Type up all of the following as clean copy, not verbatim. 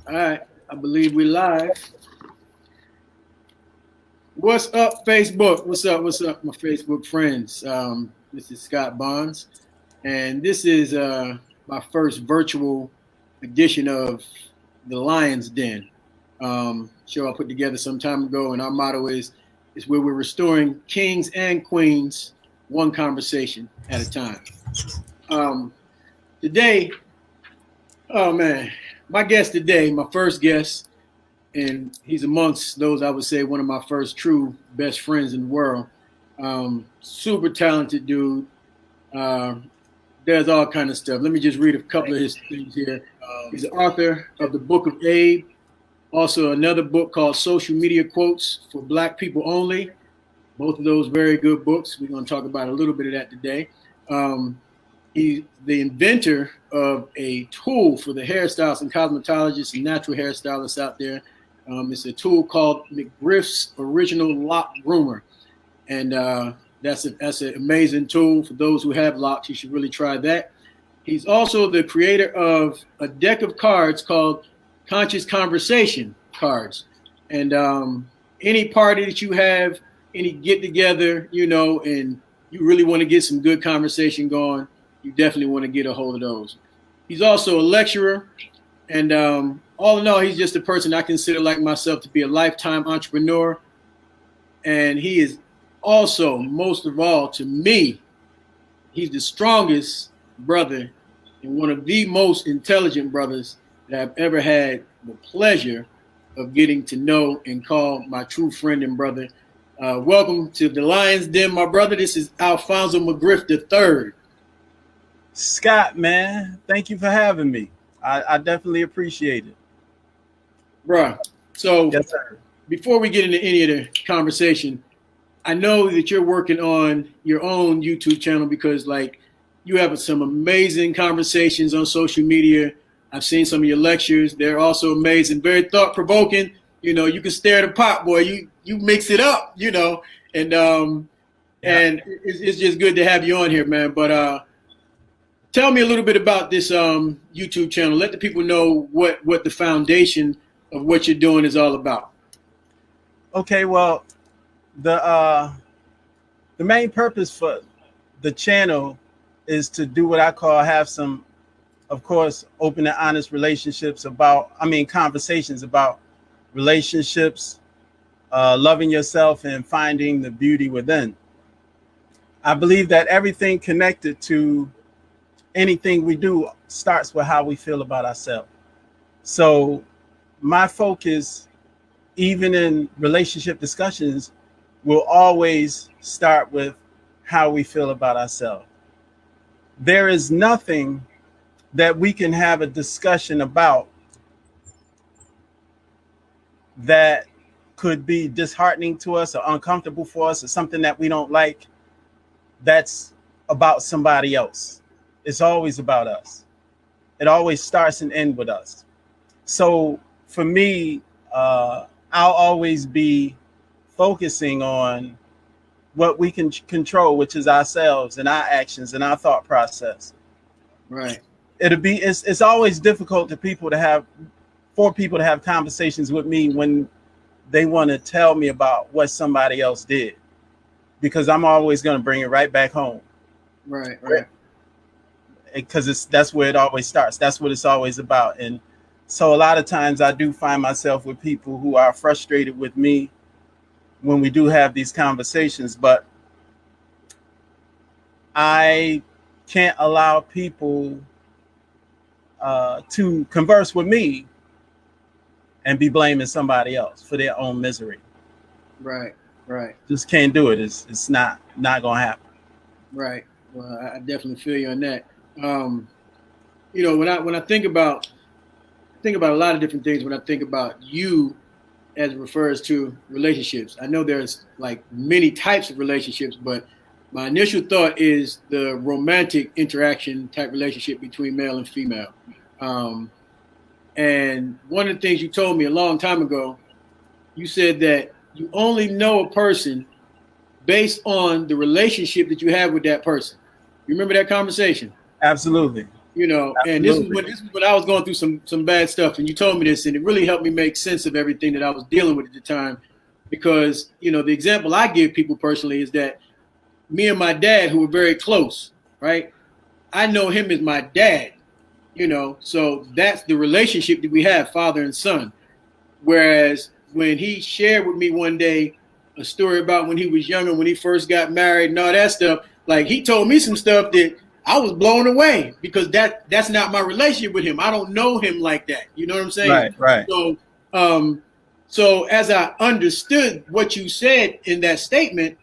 All right, I believe we're live. What's up, Facebook? What's up? What's up, my Facebook friends? This is Scott Bonds, and this is my first virtual edition of the Lion's Den show I put together some time ago, and our motto is where we're restoring kings and queens one conversation at a time. Today, oh man, my guest today, my first guest, and he's amongst those I would say one of my first true best friends in the world. Super talented dude. Does all kind of stuff. Let me just read a couple of his things here. He's the author of the Book of Abe, also another book called Social Media Quotes for Black People Only. Both of those very good books. We're going to talk about a little bit of that today. He's the inventor of a tool for the hairstylists and cosmetologists and natural hairstylists out there. It's a tool called McGriff's Original Lock Groomer. And that's an amazing tool. For those who have locks, you should really try that. He's also the creator of a deck of cards called Conscious Conversation cards. And any party that you have, any get together, and you really want to get some good conversation going, you definitely want to get a hold of those. He's also a lecturer, and all in all, he's just a person I consider like myself to be a lifetime entrepreneur. And he is also, most of all, to me, he's the strongest brother and one of the most intelligent brothers that I've ever had the pleasure of getting to know and call my true friend and brother. Welcome to the Lion's Den, my brother. This is Alfonso McGriff III. Scott, man, thank you for having me. I definitely appreciate it. Bruh, so yes, sir. Before we get into any of the conversation, I know that you're working on your own YouTube channel because, you have some amazing conversations on social media. I've seen some of your lectures. They're also amazing, very thought-provoking. You can stare at a pot, boy. You mix it up, and it's just good to have you on here, man. But tell me a little bit about this YouTube channel. Let the people know what the foundation of what you're doing is all about. Okay, well, the main purpose for the channel is to do what I call have some, of course, open and honest conversations about relationships, loving yourself, and finding the beauty within. I believe that everything connected to anything we do starts with how we feel about ourselves. So my focus, even in relationship discussions, will always start with how we feel about ourselves. There is nothing that we can have a discussion about that could be disheartening to us or uncomfortable for us or something that we don't like that's about somebody else. It's always about us. It always starts and ends with us. So for me, I'll always be focusing on what we can control, which is ourselves and our actions and our thought process. Right. It's always difficult for people to have conversations with me when they want to tell me about what somebody else did, because I'm always going to bring it right back home. Right. Because that's where it always starts. That's what it's always about. And so a lot of times I do find myself with people who are frustrated with me when we do have these conversations, but I can't allow people to converse with me and be blaming somebody else for their own misery. Right. Just can't do it. It's not gonna happen. Right. Well, I definitely feel you on that. When I think about a lot of different things. When I think about you, as it refers to relationships, I know there's many types of relationships, but my initial thought is the romantic interaction type relationship between male and female. And one of the things you told me a long time ago, you said that you only know a person based on the relationship that you have with that person. You remember that conversation? Absolutely. And this is when I was going through some bad stuff, and you told me this, and it really helped me make sense of everything that I was dealing with at the time. Because the example I give people personally is that me and my dad, who were very close, right? I know him as my dad, so that's the relationship that we have, father and son. Whereas when he shared with me one day a story about when he was younger, when he first got married and all that stuff, like he told me some stuff that I was blown away, because that's not my relationship with him. I don't know him like that. You know what I'm saying? Right. So as I understood what you said in that statement,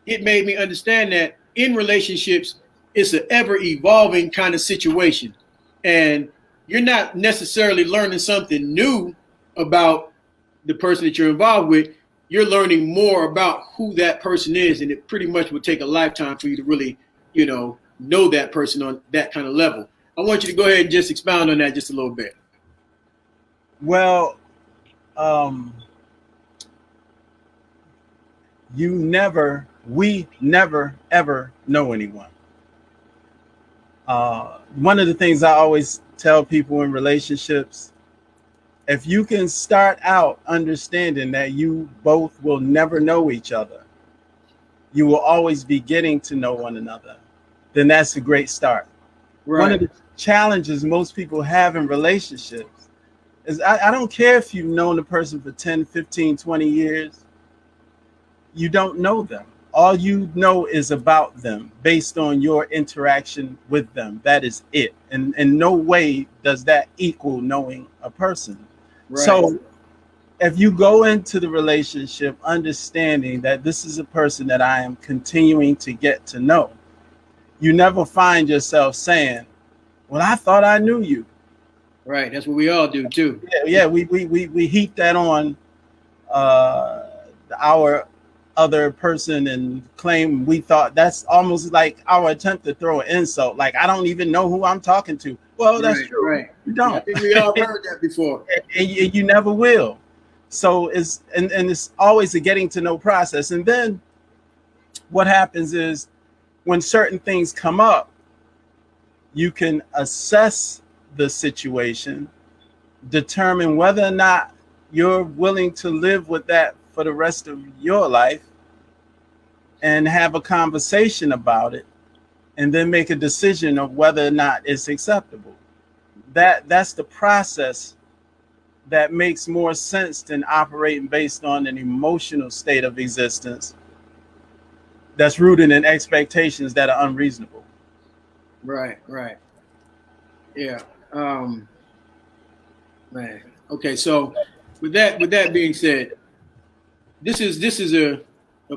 it made me understand that in relationships, it's an ever evolving kind of situation. And you're not necessarily learning something new about the person that you're involved with. You're learning more about who that person is. And it pretty much would take a lifetime for you to really, know that person on that kind of level. I want you to go ahead and just expound on that just a little bit. Well, we never, ever know anyone. One of the things I always tell people in relationships, if you can start out understanding that you both will never know each other, you will always be getting to know one another, then that's a great start. Right. One of the challenges most people have in relationships is I don't care if you've known the person for 10, 15, 20 years. You don't know them. All you know is about them based on your interaction with them. That is it. And in no way does that equal knowing a person. Right. So if you go into the relationship understanding that this is a person that I am continuing to get to know, you never find yourself saying, well, I thought I knew you. Right. That's what we all do too. Yeah. We heap that on our other person and claim we thought. That's almost like our attempt to throw an insult. Like, I don't even know who I'm talking to. Well, that's true. Right. You don't. I think we all heard that before. and you never will. So it's always a getting to know process. And then what happens is when certain things come up, you can assess the situation, determine whether or not you're willing to live with that for the rest of your life, and have a conversation about it, and then make a decision of whether or not it's acceptable. That's the process that makes more sense than operating based on an emotional state of existence that's rooted in expectations that are unreasonable. Right. Yeah. Man. Okay. So with that being said, this is a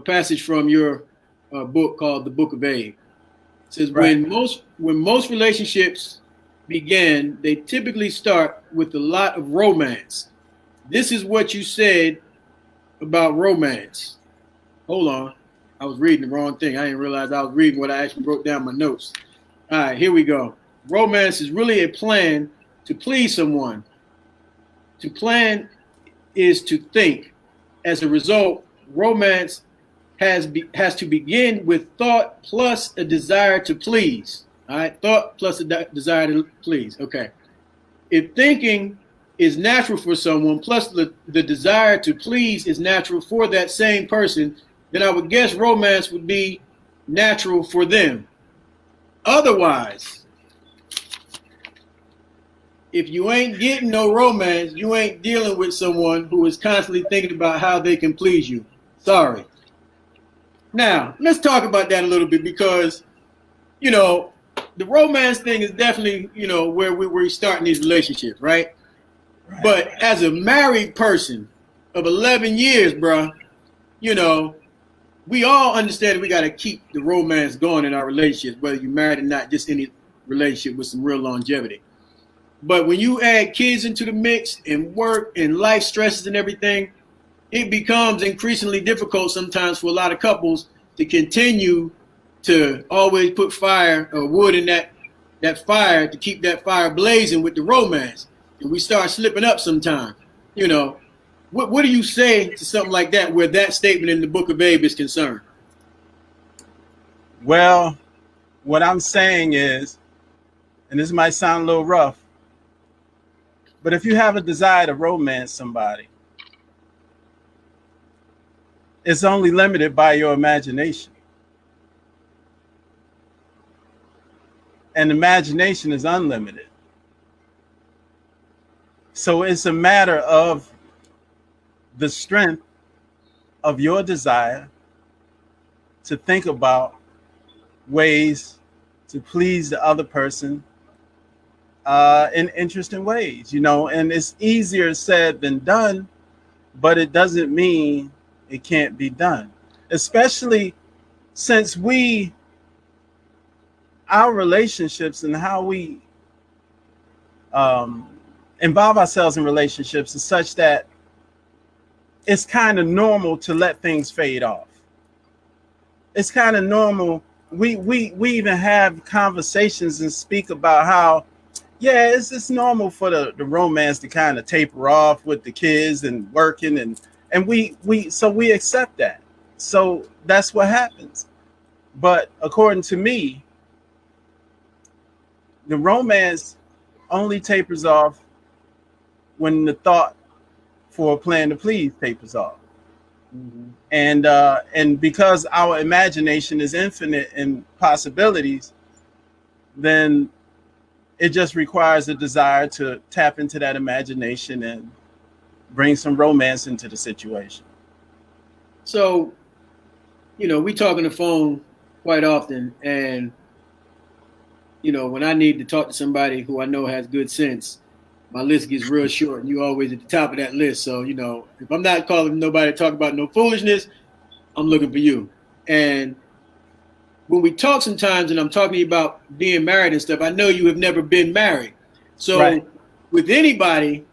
passage from your book called The Book of Abe. It says, right. when most relationships begin, they typically start with a lot of romance. This is what you said about romance. Hold on. I was reading the wrong thing. I didn't realize I was reading what I actually wrote down in my notes. All right, here we go. Romance is really a plan to please someone. To plan is to think. As a result, romance has to begin with thought plus a desire to please. All right, thought plus a desire to please. Okay. If thinking is natural for someone, plus the desire to please is natural for that same person, then I would guess romance would be natural for them. Otherwise, if you ain't getting no romance, you ain't dealing with someone who is constantly thinking about how they can please you. Sorry. Now, let's talk about that a little bit, because, the romance thing is definitely, where we're starting these relationships, right? But as a married person of 11 years, bro, we all understand that we got to keep the romance going in our relationships, whether you're married or not, just any relationship with some real longevity. But when you add kids into the mix and work and life stresses and everything, it becomes increasingly difficult sometimes for a lot of couples to continue to always put fire or wood in that fire, to keep that fire blazing with the romance. And we start slipping up sometimes. What do you say to something like that, where that statement in the Book of Abe is concerned? Well, what I'm saying is and this might sound a little rough, but if you have a desire to romance somebody, it's only limited by your imagination. And imagination is unlimited. So it's a matter of the strength of your desire to think about ways to please the other person in interesting ways, and it's easier said than done, but it doesn't mean it can't be done, especially since our relationships and how we involve ourselves in relationships is such that it's kind of normal to let things fade off. It's kind of normal. We even have conversations and speak about how, yeah, it's normal for the romance to kind of taper off with the kids and working, and we accept that. So that's what happens. But according to me, the romance only tapers off when the thought for a plan to please tapers off. Mm-hmm. And because our imagination is infinite in possibilities, then it just requires a desire to tap into that imagination and bring some romance into the situation. So, we talk on the phone quite often, and when I need to talk to somebody who I know has good sense, my list gets real short, and you're always at the top of that list. So, if I'm not calling nobody to talk about no foolishness, I'm looking for you. And when we talk sometimes, and I'm talking to you about being married and stuff, I know you have never been married. So right. With anybody,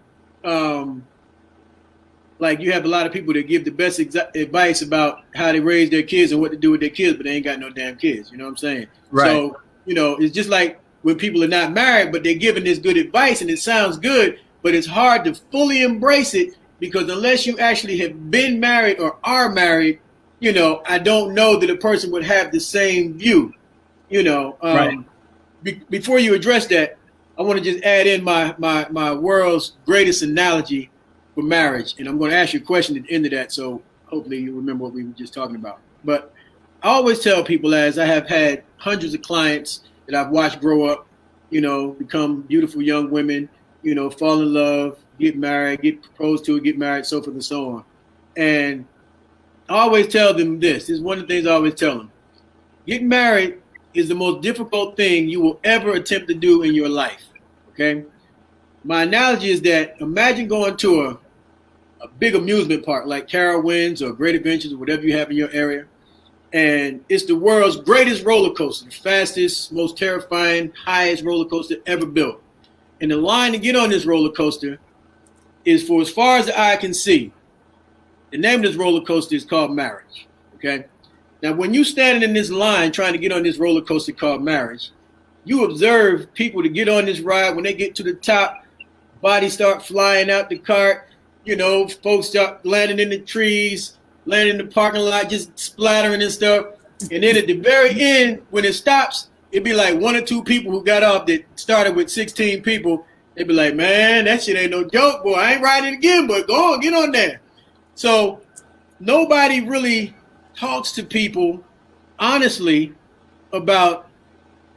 like you have a lot of people that give the best advice about how they raise their kids and what to do with their kids, but they ain't got no damn kids. You know what I'm saying? Right. So, it's just like when people are not married, but they're giving this good advice and it sounds good, but it's hard to fully embrace it because unless you actually have been married or are married, I don't know that a person would have the same view, Right. Before you address that, I want to just add in my world's greatest analogy for marriage. And I'm going to ask you a question at the end of that. So hopefully you remember what we were just talking about. But I always tell people, as I have had hundreds of clients that I've watched grow up, become beautiful young women, fall in love, get married, get proposed to, get married, so forth and so on. And I always tell them this is one of the things I always tell them. Getting married is the most difficult thing you will ever attempt to do in your life, okay? My analogy is that imagine going to a big amusement park like Carowinds or Great Adventures or whatever you have in your area, and it's the world's greatest roller coaster, the fastest, most terrifying, highest roller coaster ever built. And the line to get on this roller coaster is for as far as the eye can see. The name of this roller coaster is called marriage, okay? Now, when you're standing in this line trying to get on this roller coaster called marriage, you observe people to get on this ride. When they get to the top, bodies start flying out the cart. Folks start landing in the trees, landing in the parking lot, just splattering and stuff. And then at the very end, when it stops, it'd be like one or two people who got off that started with 16 people. They'd be like, man, that shit ain't no joke, boy. I ain't riding it again, but go on, get on there. So nobody really talks to people honestly about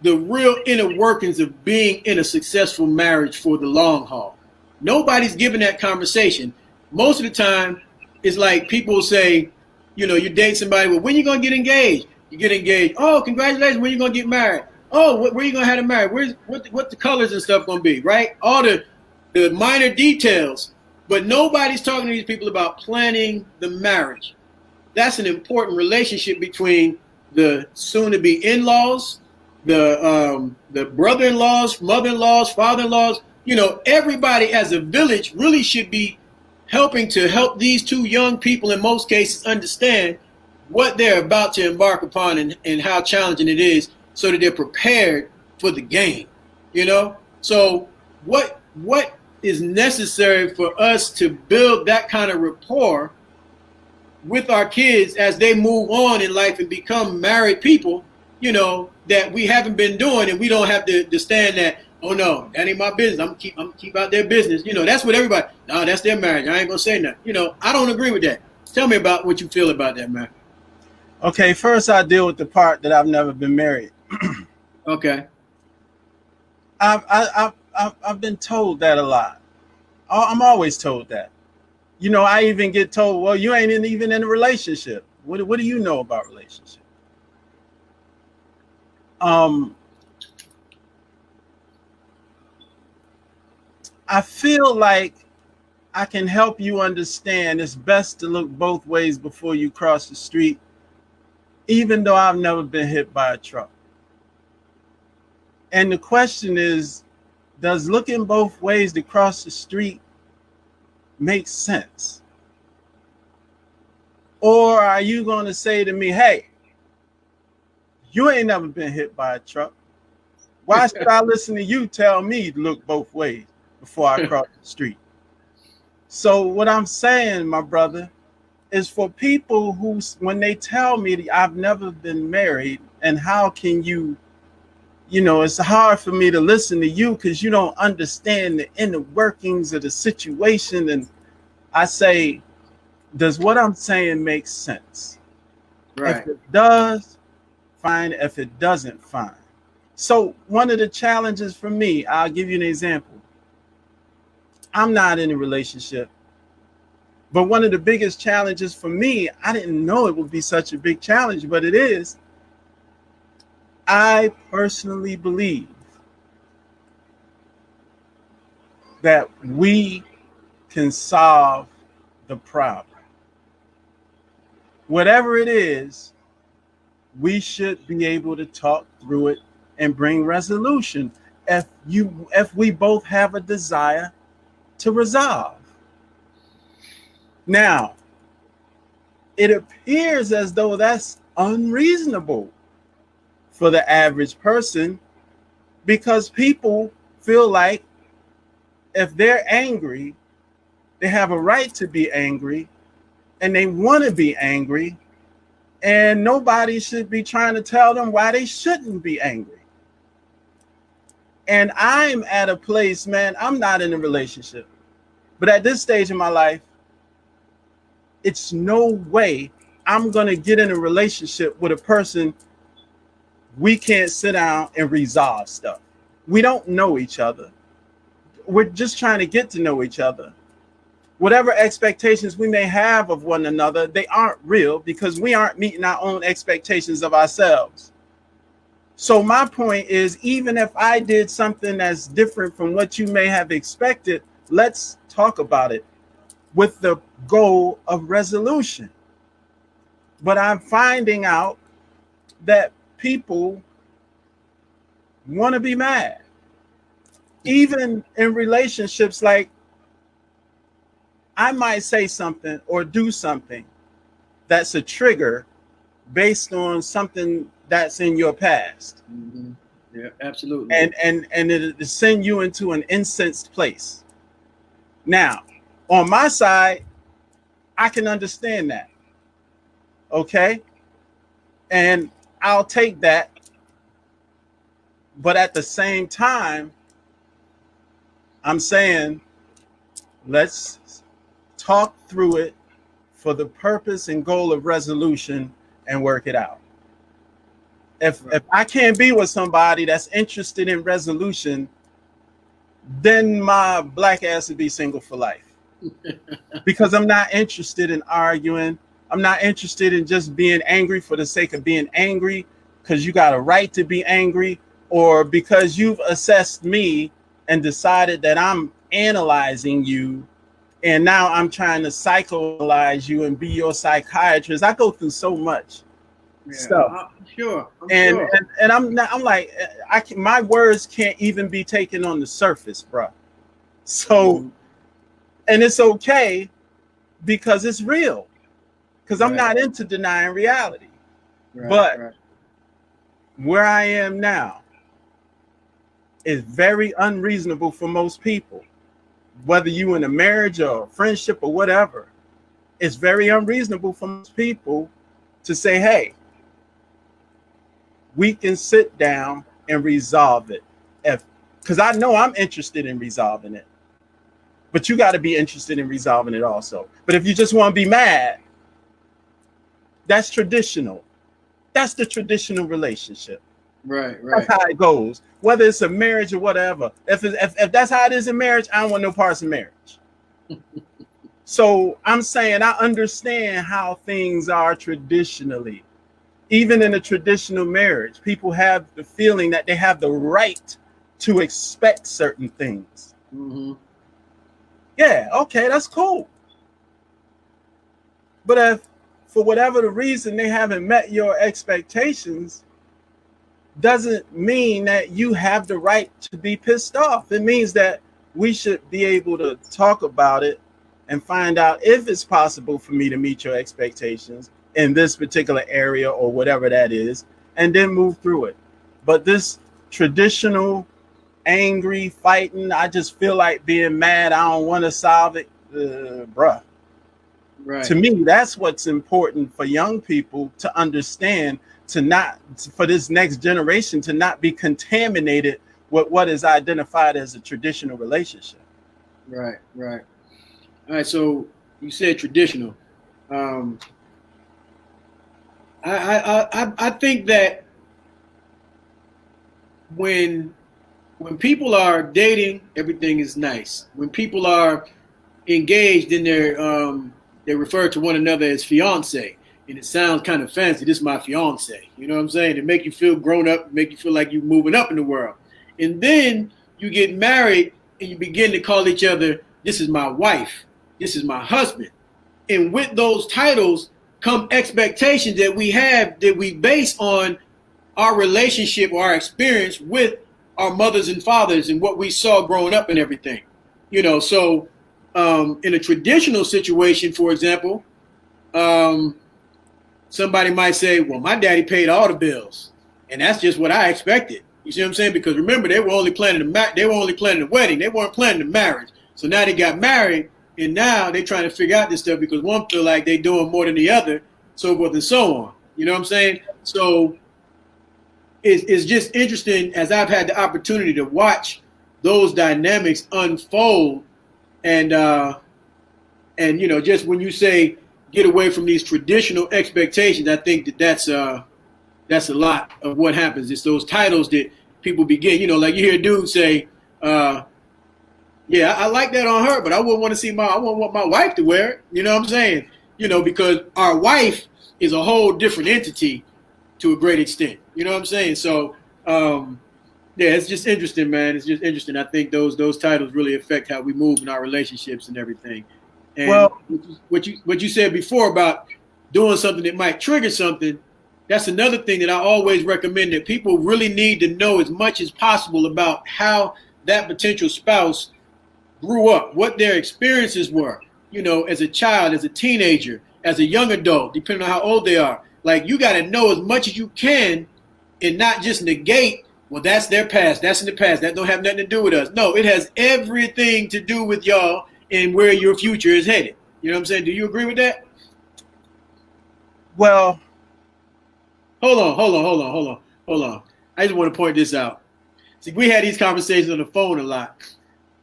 the real inner workings of being in a successful marriage for the long haul. Nobody's giving that conversation. Most of the time, it's like people say, you date somebody, well, when you going to get engaged? You get engaged. Oh, congratulations. When you going to get married? Oh, where you going to have to marry? What the colors and stuff going to be, right? All the minor details. But nobody's talking to these people about planning the marriage. That's an important relationship between the soon-to-be in-laws, the brother-in-laws, mother-in-laws, father-in-laws. Everybody as a village really should be helping to help these two young people in most cases understand what they're about to embark upon and how challenging it is so that they're prepared for the game, So what is necessary for us to build that kind of rapport with our kids as they move on in life and become married people, that we haven't been doing, and we don't have to stand that, oh no, that ain't my business. I'm keep out their business. You know, that's what everybody. No, that's their marriage. I ain't gonna say nothing. You know, I don't agree with that. Tell me about what you feel about that, man. Okay, first I deal with the part that I've never been married. Okay. I've been told that a lot. I'm always told that. You know, I even get told, well, you ain't even in a relationship. What do you know about relationship? I feel like I can help you understand it's best to look both ways before you cross the street, even though I've never been hit by a truck. And the question is, does looking both ways to cross the street make sense? Or are you going to say to me, hey, you ain't never been hit by a truck. Why should I listen to you tell me to look both ways before I cross the street? So what I'm saying, my brother, is for people who, when they tell me I've never been married, and how can you, you know, it's hard for me to listen to you because you don't understand the inner workings of the situation. And I say, does what I'm saying make sense? Right. If it does, fine. If it doesn't, fine. So one of the challenges for me, I'll give you an example. I'm not in a relationship, but one of the biggest challenges for me, I didn't know it would be such a big challenge, but it is. I personally believe that we can solve the problem. Whatever it is, we should be able to talk through it and bring resolution if we both have a desire to resolve. Now, it appears as though that's unreasonable for the average person, because people feel like if they're angry, they have a right to be angry, and they want to be angry, and nobody should be trying to tell them why they shouldn't be angry. And I'm at a place, man, I'm not in a relationship, but at this stage in my life, it's no way I'm going to get in a relationship with a person we can't sit down and resolve stuff. We don't know each other. We're just trying to get to know each other. Whatever expectations we may have of one another, they aren't real because we aren't meeting our own expectations of ourselves. So my point is, even if I did something that's different from what you may have expected, let's talk about it with the goal of resolution. But I'm finding out that people want to be mad. Even in relationships, like I might say something or do something that's a trigger based on something that's in your past. Mm-hmm. Yeah, absolutely. And it send you into an incensed place. Now, on my side, I can understand that. Okay? And I'll take that. But at the same time, I'm saying, let's talk through it for the purpose and goal of resolution and work it out. If I can't be with somebody that's interested in resolution, then my black ass would be single for life. Because I'm not interested in arguing. I'm not interested in just being angry for the sake of being angry because you got a right to be angry, or because you've assessed me and decided that I'm analyzing you, and now I'm trying to psychoanalyze you and be your psychiatrist. I go through so much stuff. I'm sure. And I'm like, my words can't even be taken on the surface, bro. So, and it's okay because it's real. Because I'm not into denying reality. But where I am now is very unreasonable for most people. Whether you in a marriage or a friendship or whatever, it's very unreasonable for most people to say, hey, we can sit down and resolve it. If because I know I'm interested in resolving it. But you got to be interested in resolving it also. But if you just want to be mad, that's traditional. That's the traditional relationship. Right. That's how it goes. Whether it's a marriage or whatever. If that's how it is in marriage, I don't want no parts of marriage. So I'm saying I understand how things are traditionally. Even in a traditional marriage, people have the feeling that they have the right to expect certain things. Mm-hmm. Yeah, okay, that's cool. But if for whatever the reason they haven't met your expectations, doesn't mean that you have the right to be pissed off. It means that we should be able to talk about it and find out if it's possible for me to meet your expectations in this particular area or whatever that is, and then move through it. But this traditional angry fighting, I just feel like being mad, I don't want to solve it, bruh. Right. To me, that's what's important for young people to understand, to not, for this next generation to not be contaminated with what is identified as a traditional relationship. Right. All right. So you said traditional. I think that when people are dating, everything is nice. When people are engaged in they refer to one another as fiance, and it sounds kind of fancy. This is my fiance. You know what I'm saying? It make you feel grown up, make you feel like you're moving up in the world. And then you get married and you begin to call each other, this is my wife, this is my husband. And with those titles come expectations that we have, that we base on our relationship or our experience with our mothers and fathers and what we saw growing up and everything. You know, so in a traditional situation, for example, somebody might say, well, my daddy paid all the bills, and that's just what I expected. You see what I'm saying? Because remember, they were only planning the wedding. They weren't planning the marriage. So now they got married, and now they're trying to figure out this stuff because one feel like they're doing more than the other, so forth and so on. You know what I'm saying? So it's just interesting as I've had the opportunity to watch those dynamics unfold, and you know, just when you say get away from these traditional expectations, I think that's a lot of what happens. It's those titles that people begin, you know, like you hear dudes say, yeah, I like that on her, but I wouldn't want my wife to wear it. You know what I'm saying? You know, because our wife is a whole different entity to a great extent. You know what I'm saying? So, yeah, it's just interesting, man. It's just interesting. I think those titles really affect how we move in our relationships and everything. And Well, what you said before about doing something that might trigger something, that's another thing that I always recommend, that people really need to know as much as possible about how that potential spouse grew up, what their experiences were, you know, as a child, as a teenager, as a young adult, depending on how old they are. Like, you got to know as much as you can and not just negate, well, that's their past, that's in the past, that don't have nothing to do with us. No, it has everything to do with y'all and where your future is headed. You know what I'm saying? Do you agree with that? well, Hold on. I just want to point this out. See, we had these conversations on the phone a lot,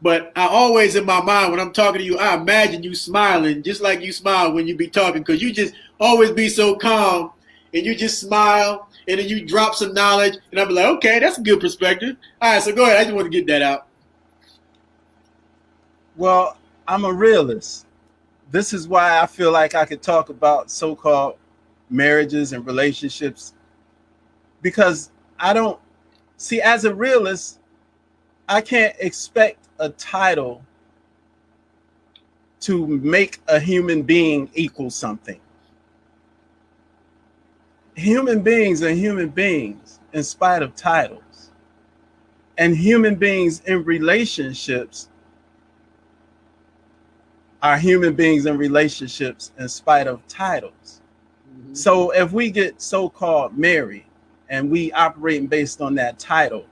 but I always, in my mind, when I'm talking to you, I imagine you smiling just like you smile when you be talking, because you just always be so calm and you just smile and then you drop some knowledge and I'll be like, okay, that's a good perspective. All right, so go ahead. I just want to get that out. well, I'm a realist. This is why I feel like I could talk about so-called marriages and relationships, because I don't see, as a realist, I can't expect a title to make a human being equal something. Human beings are human beings in spite of titles, and human beings in relationships are human beings in relationships in spite of titles. Mm-hmm. So if we get so-called married and we operating based on that title,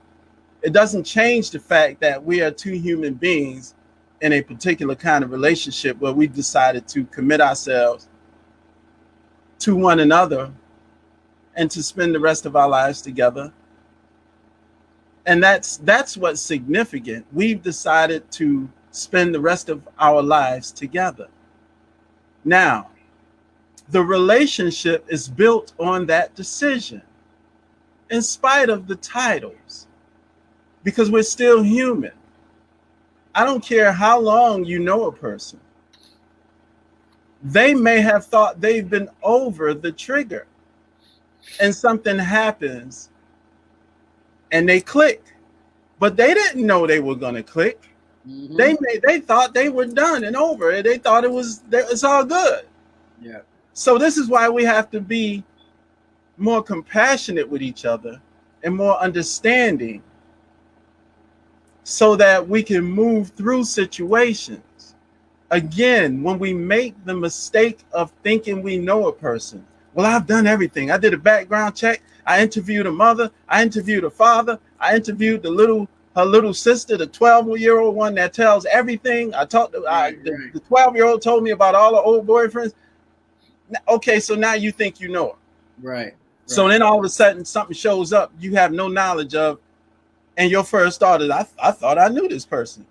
it doesn't change the fact that we are two human beings in a particular kind of relationship where we decided to commit ourselves to one another and to spend the rest of our lives together And that's what's significant. We've decided to spend the rest of our lives together. Now, the relationship is built on that decision, in spite of the titles, because we're still human. I don't care how long you know a person. They may have thought they've been over the trigger, and something happens and they click, but they didn't know they were going to click. They thought they were done and over it. They thought it's all good. Yeah. So this is why we have to be more compassionate with each other and more understanding, so that we can move through situations. Again, when we make the mistake of thinking we know a person, well, I've done everything. I did a background check. I interviewed a mother. I interviewed a father. I interviewed her little sister, the 12-year-old one that tells everything. I talked to the 12-year-old told me about all the old boyfriends. Okay, so now you think you know her. Right. So then all of a sudden something shows up you have no knowledge of, and your first thought is, I thought I knew this person.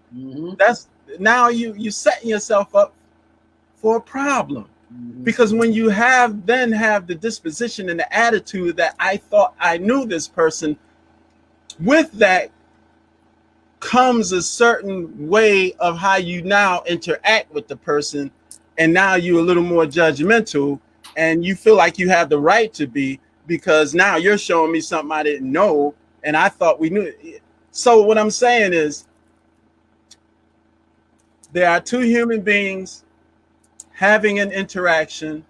That's now you setting yourself up for a problem. Because when you have the disposition and the attitude that I thought I knew this person, with that comes a certain way of how you now interact with the person, and now you're a little more judgmental, and you feel like you have the right to be, because now you're showing me something I didn't know, and I thought we knew it. So what I'm saying is, there are two human beings having an interaction,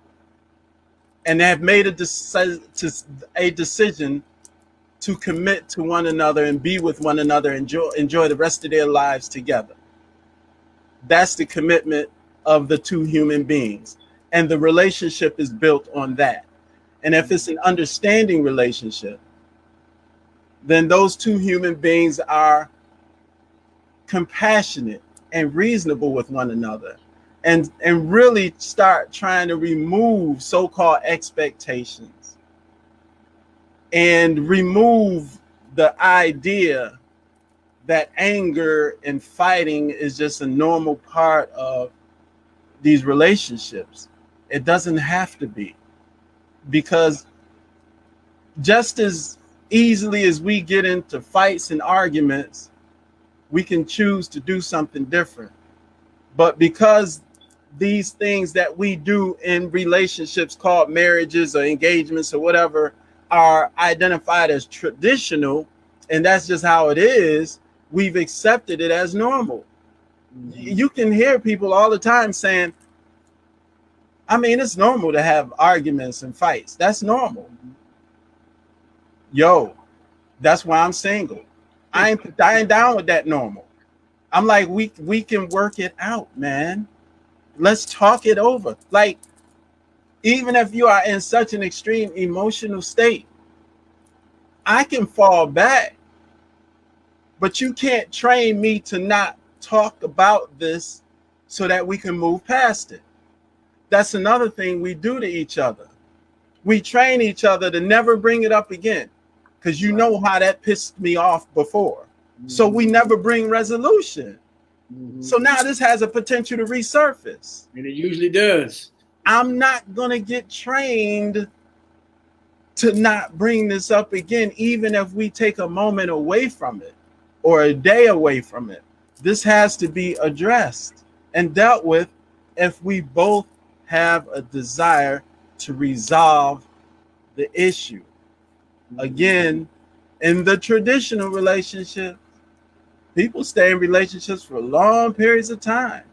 and they have made a decision to commit to one another and be with one another, enjoy the rest of their lives together. That's the commitment of the two human beings, and the relationship is built on that. And if it's an understanding relationship, then those two human beings are compassionate and reasonable with one another, and really start trying to remove so-called expectations and remove the idea that anger and fighting is just a normal part of these relationships. It doesn't have to be, because just as easily as we get into fights and arguments, we can choose to do something different. But because these things that we do in relationships called marriages or engagements or whatever are identified as traditional, and that's just how it is, we've accepted it as normal. You can hear people all the time saying, I mean, it's normal to have arguments and fights. That's normal. Yo, that's why I'm single. I ain't down with that normal. I'm like, we can work it out, man. Let's talk it over. Like, even if you are in such an extreme emotional state, I can fall back, but you can't train me to not talk about this so that we can move past it. That's another thing we do to each other. We train each other to never bring it up again, because you know how that pissed me off before. So we never bring resolution. So now this has a potential to resurface. And it usually does. I'm not going to get trained to not bring this up again, even if we take a moment away from it or a day away from it. This has to be addressed and dealt with if we both have a desire to resolve the issue. Again, in the traditional relationship, people stay in relationships for long periods of time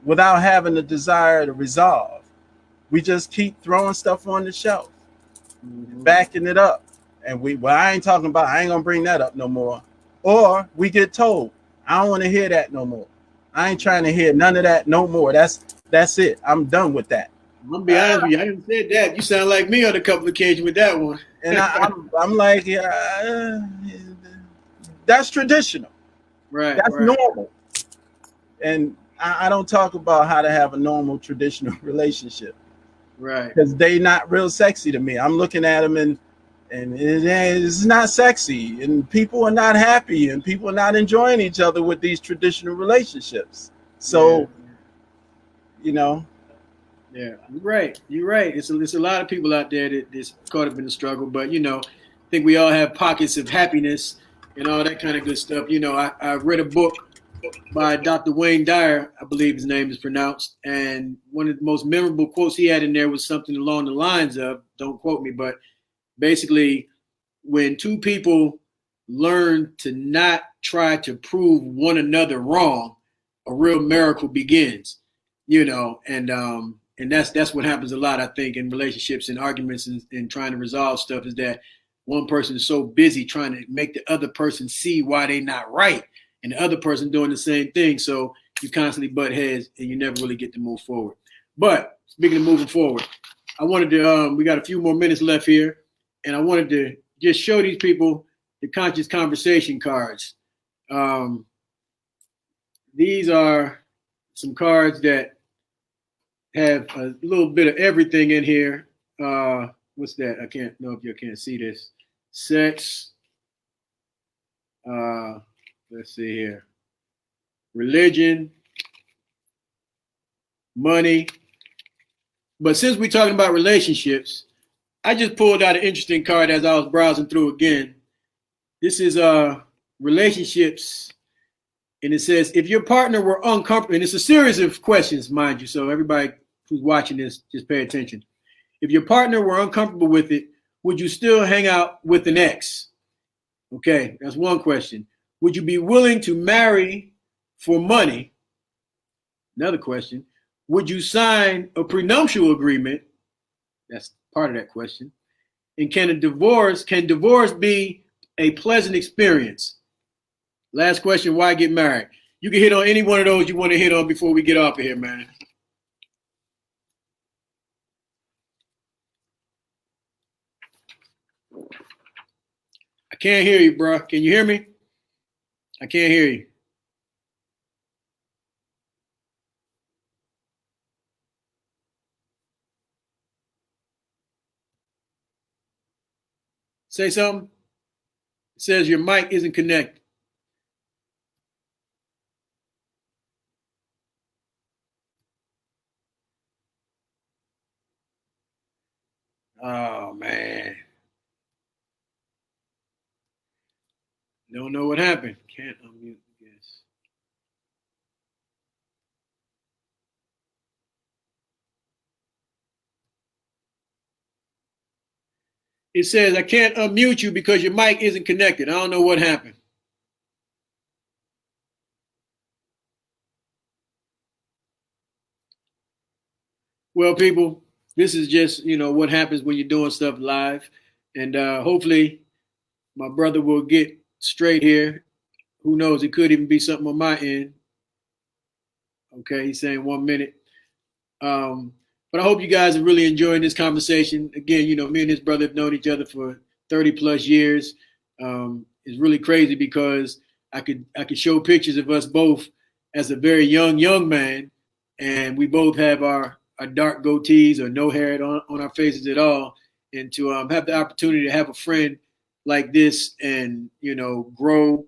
without having a desire to resolve. We just keep throwing stuff on the shelf, backing it up. And I ain't gonna bring that up no more. Or we get told, I don't want to hear that no more. I ain't trying to hear none of that no more. That's it. I'm done with that. I'm gonna be honest with you. I haven't said that. You sound like me on a couple of occasions with that one. And I'm like, that's traditional. Right. That's normal. And I don't talk about how to have a normal traditional relationship. Right. Because they not real sexy to me. I'm looking at them and it's not sexy, and people are not happy, and people are not enjoying each other with these traditional relationships. So, Yeah, you're right. You're right. It's a lot of people out there that's caught up in the struggle, but I think we all have pockets of happiness and all that kind of good stuff. I read a book by Dr. Wayne Dyer, I believe his name is pronounced, and one of the most memorable quotes he had in there was something along the lines of, don't quote me, but basically, when two people learn to not try to prove one another wrong, a real miracle begins. And that's what happens a lot, I think, in relationships and arguments and trying to resolve stuff, is that one person is so busy trying to make the other person see why they're not right, and the other person doing the same thing. So you constantly butt heads and you never really get to move forward. But speaking of moving forward, I wanted to, we got a few more minutes left here, and I wanted to just show these people the conscious conversation cards. These are some cards that have a little bit of everything in here. What's that? I can't know if you can't see this. Sex. Let's see here. Religion. Money. But since we're talking about relationships, I just pulled out an interesting card as I was browsing through again. This is relationships. And it says, if your partner were uncomfortable, and it's a series of questions, mind you, so everybody who's watching this, just pay attention. If your partner were uncomfortable with it, would you still hang out with an ex? Okay, that's one question. Would you be willing to marry for money? Another question. Would you sign a prenuptial agreement? That's part of that question. And can divorce be a pleasant experience? Last question, why get married? You can hit on any one of those you want to hit on before we get off of here, man. I can't hear you, bro. Can you hear me? I can't hear you. Say something. It says your mic isn't connected. Oh, man. Don't know what happened. Can't unmute, I guess. It says, I can't unmute you because your mic isn't connected. I don't know what happened. Well, people, this is just, what happens when you're doing stuff live. And hopefully my brother will get straight here. Who knows? It could even be something on my end. Okay, he's saying 1 minute. But I hope you guys are really enjoying this conversation. Again, me and his brother have known each other for 30 plus years. It's really crazy because I could show pictures of us both as a very young man, and we both have our dark goatees or no hair on our faces at all. And to have the opportunity to have a friend like this and grow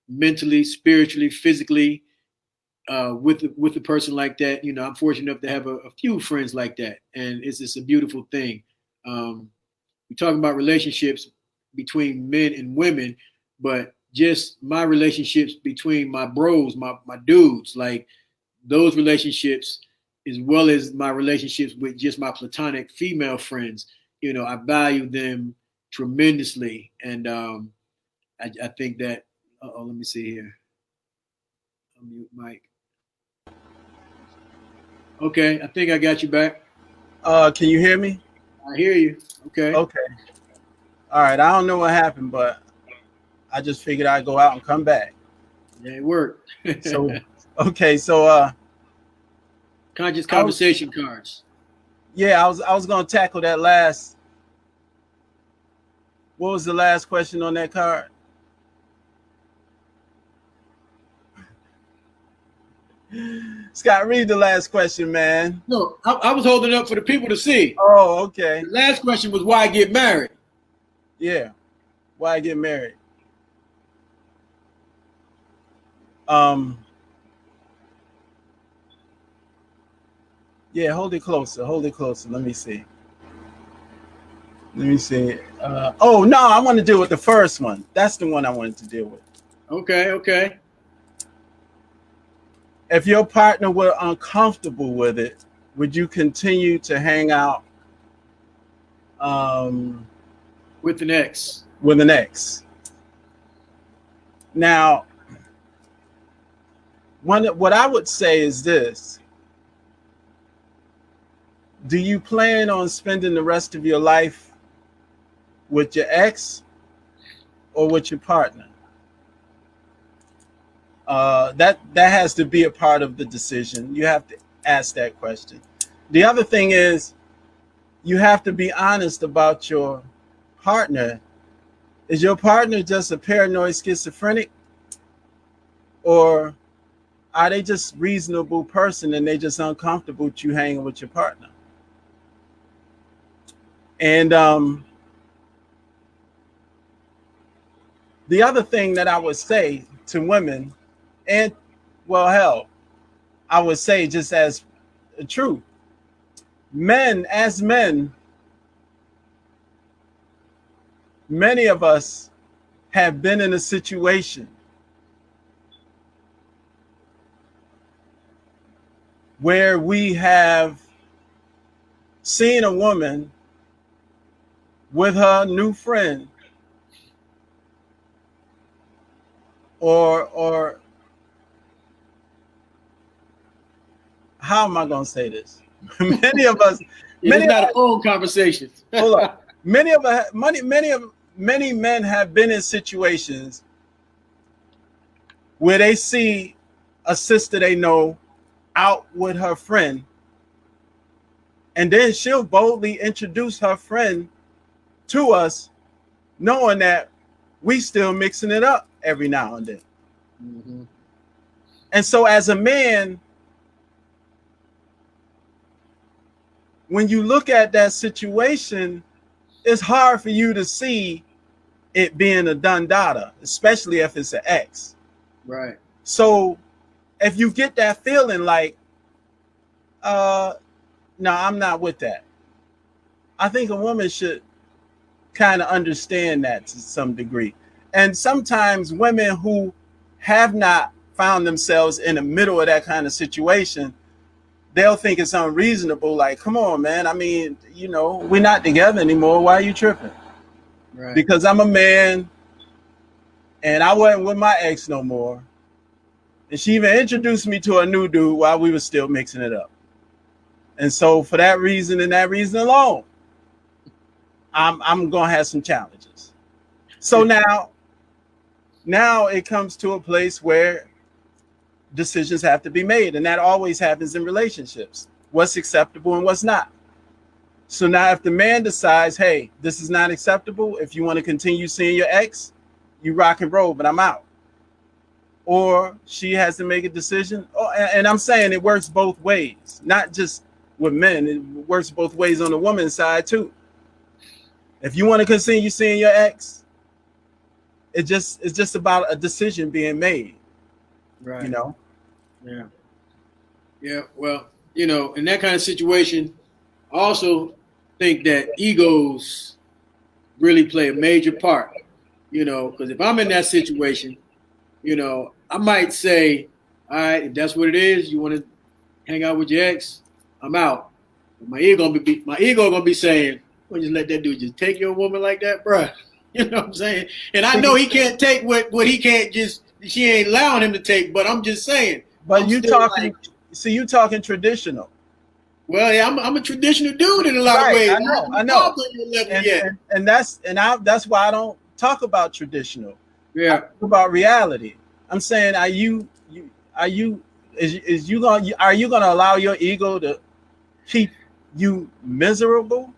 mentally, spiritually, physically, with a person like that, I'm fortunate enough to have a few friends like that, and it's just a beautiful thing. We're talking about relationships between men and women, but just my relationships between my bros, my dudes, like those relationships, as well as my relationships with just my platonic female friends, I value them tremendously, and I think that. Let me see here. Unmute Mike. Okay, I think I got you back. Can you hear me? I hear you. Okay. Okay. All right. I don't know what happened, but I just figured I'd go out and come back. Yeah, it worked. So, okay. So, conscious conversation cards. Yeah, I was gonna tackle that last. What was the last question on that card? Scott, read the last question, man. No, I was holding up for the people to see. Oh, okay. The last question was why get married. Yeah. Why get married? Yeah, hold it closer. Hold it closer. Let me see. Let me see. Oh no, I want to deal with the first one. That's the one I wanted to deal with. Okay, okay. If your partner were uncomfortable with it, would you continue to hang out With an ex. with an ex? Now, what I would say is this. Do you plan on spending the rest of your life with your ex or with your partner? That has to be a part of the decision. You have to ask that question. The other thing is, you have to be honest about your partner. Is your partner just a paranoid schizophrenic, or are they just reasonable person and they just uncomfortable with you hanging with your partner? And the other thing that I would say to women, and well, hell, I would say just as a truth, as men, many of us have been in a situation where we have seen a woman with her new friend, or how am I going to say this? Many of us, It's not a phone conversation. Hold on. Many men have been in situations where they see a sister they know out with her friend, and then she'll boldly introduce her friend to us, knowing that we still mixing it up every now and then. Mm-hmm. And so as a man, when you look at that situation, it's hard for you to see it being a done data, especially if it's an ex. Right. So if you get that feeling like, no, I'm not with that, I think a woman should kind of understand that to some degree. And sometimes women who have not found themselves in the middle of that kind of situation, they'll think it's unreasonable. Like, come on, man. I mean, we're not together anymore. Why are you tripping? Right. Because I'm a man and I wasn't with my ex no more. And she even introduced me to a new dude while we were still mixing it up. And so for that reason and that reason alone, I'm going to have some challenges. So now it comes to a place where decisions have to be made, and that always happens in relationships. What's acceptable and what's not. So now if the man decides, hey, this is not acceptable, if you want to continue seeing your ex, you rock and roll, but I'm out. Or she has to make a decision. And I'm saying it works both ways, not just with men. It works both ways on the woman's side too. If you want to continue seeing your ex, it's just about a decision being made. Right. Yeah. Yeah. Well, in that kind of situation, I also think that egos really play a major part, because if I'm in that situation, I might say, all right, if that's what it is, you want to hang out with your ex, I'm out. But my ego gonna be saying, well, just let that dude just take your woman like that, bruh. You know what I'm saying? And I know he can't take what he can't she ain't allowing him to take, but I'm just saying. But you talking traditional. Well, yeah, I'm a traditional dude in a lot of ways. I know. And that's why I don't talk about traditional. Yeah. I talk about reality. I'm saying, are you gonna allow your ego to keep you miserable?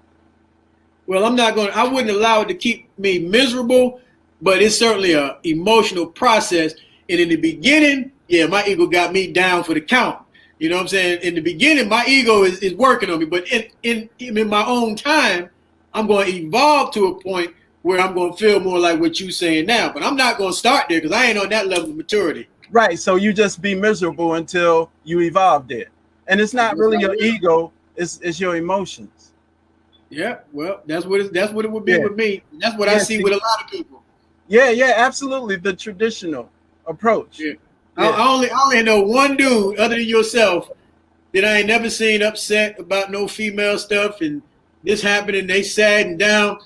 Well, I wouldn't allow it to keep me miserable, but it's certainly an emotional process. And in the beginning, yeah, my ego got me down for the count. You know what I'm saying? In the beginning, my ego is working on me, but in my own time, I'm going to evolve to a point where I'm going to feel more like what you saying now. But I'm not going to start there because I ain't on that level of maturity. Right. So you just be miserable until you evolve there. And it's not really your ego, it's your emotions. Yeah, well, that's what it would be with me. That's what I see with a lot of people. Yeah, absolutely. The traditional approach. Yeah. I only know one dude other than yourself that I ain't never seen upset about no female stuff, and this happened and they sad and down.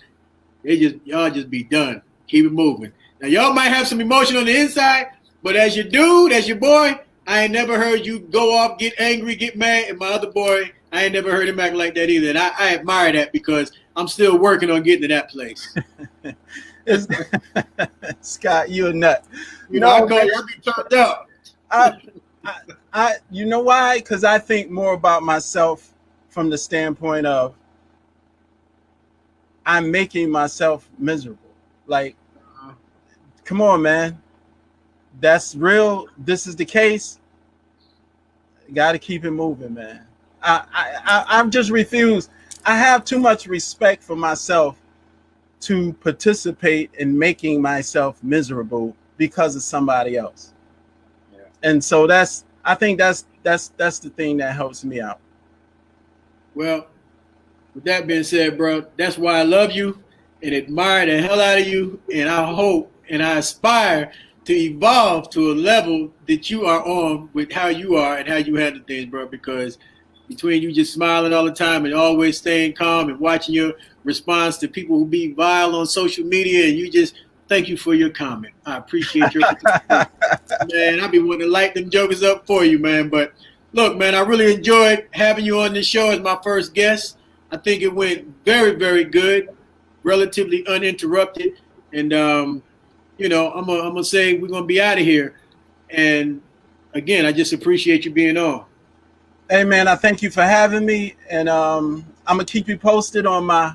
Y'all just be done. Keep it moving. Now y'all might have some emotion on the inside, but as your dude, as your boy, I ain't never heard you go off, get angry, get mad. And my other boy, I ain't never heard him act like that either. And I admire that because I'm still working on getting to that place. Scott, you a nut. You know, I be turned up. I you know why? Because I think more about myself from the standpoint of I'm making myself miserable. Like, come on, man. That's real. This is the case. Got to keep it moving, man. I'm just refused. I have too much respect for myself to participate in making myself miserable because of somebody else. Yeah. And so I think that's the thing that helps me out. Well, with that being said, bro, that's why I love you and admire the hell out of you. And I hope and I aspire to evolve to a level that you are on with how you are and how you handle things, bro, because between you just smiling all the time and always staying calm and watching your response to people who be vile on social media, and you just thank you for your comment. I appreciate your man. I be wanting to light them jokers up for you, man. But look, man, I really enjoyed having you on this show as my first guest. I think it went very, very good, relatively uninterrupted. And, you know, I'm gonna say we're going to be out of here. And, again, I just appreciate you being on. Hey, man, I thank you for having me. And I'm going to keep you posted on my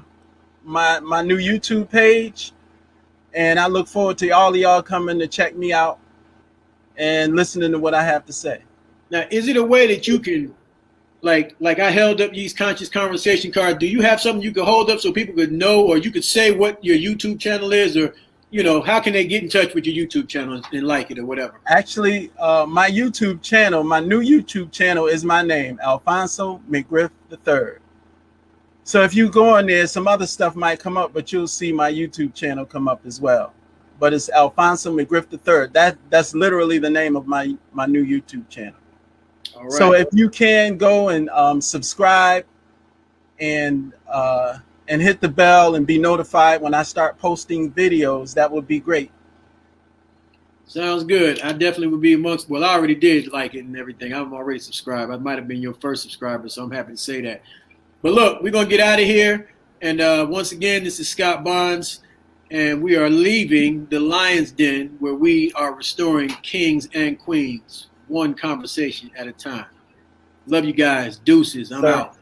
new YouTube page. And I look forward to all of y'all coming to check me out and listening to what I have to say. Now, is it a way that you can, like I held up these conscious conversation cards, do you have something you could hold up so people could know, or you could say what your YouTube channel is, or, you know, how can they get in touch with your YouTube channel and like it or whatever? Actually, my YouTube channel, my new YouTube channel is my name, Alfonso McGriff III. So if you go on there, some other stuff might come up, but you'll see my YouTube channel come up as well. But it's Alfonso McGriff III. That's literally the name of my new YouTube channel. All right. So if you can go and subscribe and hit the bell and be notified when I start posting videos, that would be great. Sounds good. I definitely would be amongst, well, I already did like it and everything. I'm already subscribed. I might have been your first subscriber, so I'm happy to say that. But look, we're going to get out of here. And once again, this is Scott Bonds, and we are leaving the Lion's Den where we are restoring kings and queens, one conversation at a time. Love you guys. Deuces. I'm out.